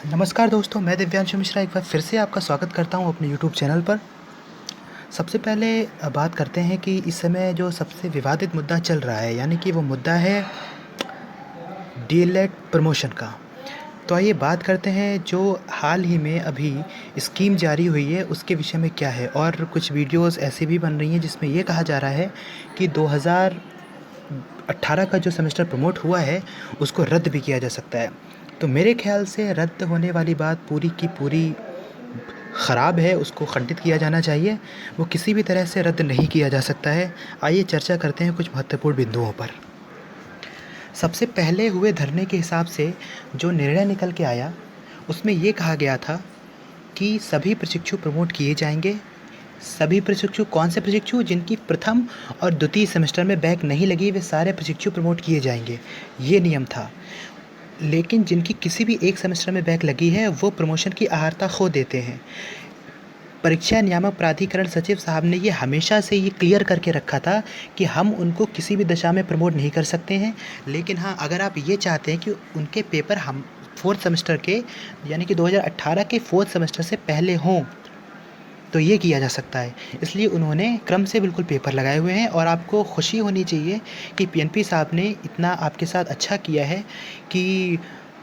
नमस्कार दोस्तों, मैं दिव्यांशु मिश्रा एक बार फिर से आपका स्वागत करता हूं अपने यूट्यूब चैनल पर। सबसे पहले बात करते हैं कि इस समय जो सबसे विवादित मुद्दा चल रहा है, यानी कि वो मुद्दा है डीएलएड प्रमोशन का। तो आइए बात करते हैं जो हाल ही में अभी स्कीम जारी हुई है उसके विषय में क्या है, और कुछ वीडियोज़ ऐसी भी बन रही हैं जिसमें ये कहा जा रहा है कि 2018 का जो सेमेस्टर प्रमोट हुआ है उसको रद्द भी किया जा सकता है। तो मेरे ख़्याल से रद्द होने वाली बात पूरी की पूरी ख़राब है, उसको खंडित किया जाना चाहिए। वो किसी भी तरह से रद्द नहीं किया जा सकता है। आइए चर्चा करते हैं कुछ महत्वपूर्ण बिंदुओं पर। सबसे पहले हुए धरने के हिसाब से जो निर्णय निकल के आया, उसमें ये कहा गया था कि सभी प्रशिक्षु प्रमोट किए जाएंगे। सभी प्रशिक्षु कौन से प्रशिक्षु? जिनकी प्रथम और द्वितीय सेमेस्टर में बैक नहीं लगी, वे सारे प्रशिक्षु प्रमोट किए जाएंगे, ये नियम था। लेकिन जिनकी किसी भी एक सेमेस्टर में बैक लगी है वो प्रमोशन की अर्हता खो देते हैं। परीक्षा नियामक प्राधिकरण सचिव साहब ने ये हमेशा से ये क्लियर करके रखा था कि हम उनको किसी भी दशा में प्रमोट नहीं कर सकते हैं। लेकिन हाँ, अगर आप ये चाहते हैं कि उनके पेपर हम फोर्थ सेमेस्टर के, यानी कि 2018 के फोर्थ सेमेस्टर से पहले हों, तो ये किया जा सकता है। इसलिए उन्होंने क्रम से बिल्कुल पेपर लगाए हुए हैं, और आपको खुशी होनी चाहिए कि पीएनपी साहब ने इतना आपके साथ अच्छा किया है कि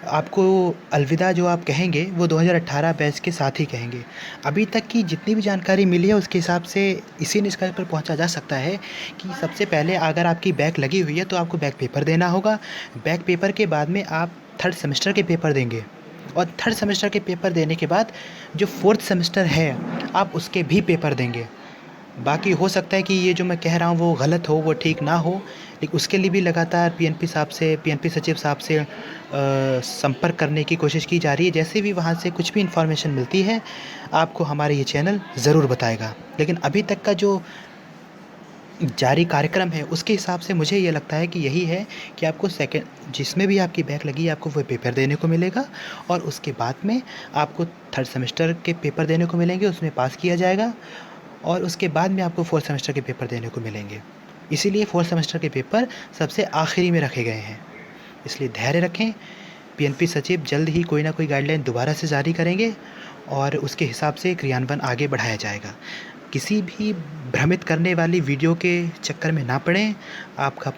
आपको अलविदा जो आप कहेंगे वो 2018 बैच के साथ ही कहेंगे। अभी तक की जितनी भी जानकारी मिली है उसके हिसाब से इसी निष्कर्ष पर पहुंचा जा सकता है कि सबसे पहले अगर आपकी बैक लगी हुई है तो आपको बैक पेपर देना होगा। बैक पेपर के बाद में आप थर्ड सेमेस्टर के पेपर देंगे, और थर्ड सेमेस्टर के पेपर देने के बाद जो फोर्थ सेमेस्टर है आप उसके भी पेपर देंगे। बाकी हो सकता है कि ये जो मैं कह रहा हूँ वो गलत हो, वो ठीक ना हो, लेकिन उसके लिए भी लगातार पीएनपी सचिव साहब से संपर्क करने की कोशिश की जा रही है। जैसे भी वहाँ से कुछ भी इन्फॉर्मेशन मिलती है आपको हमारे ये चैनल ज़रूर बताएगा। लेकिन अभी तक का जो जारी कार्यक्रम है उसके हिसाब से मुझे ये लगता है कि यही है कि आपको सेकंड जिसमें भी आपकी बैक लगी है आपको वो पेपर देने को मिलेगा, और उसके बाद में आपको थर्ड सेमेस्टर के पेपर देने को मिलेंगे, उसमें पास किया जाएगा, और उसके बाद में आपको फोर्थ सेमेस्टर के पेपर देने को मिलेंगे। इसीलिए फोर्थ सेमेस्टर के पेपर सबसे आखिरी में रखे गए हैं। इसलिए धैर्य रखें। पीएनपी सचिव जल्द ही कोई ना कोई गाइडलाइन दोबारा से जारी करेंगे, और उसके हिसाब से क्रियान्वयन आगे बढ़ाया जाएगा। किसी भी भ्रमित करने वाली वीडियो के चक्कर में ना पड़ें। आपका अपना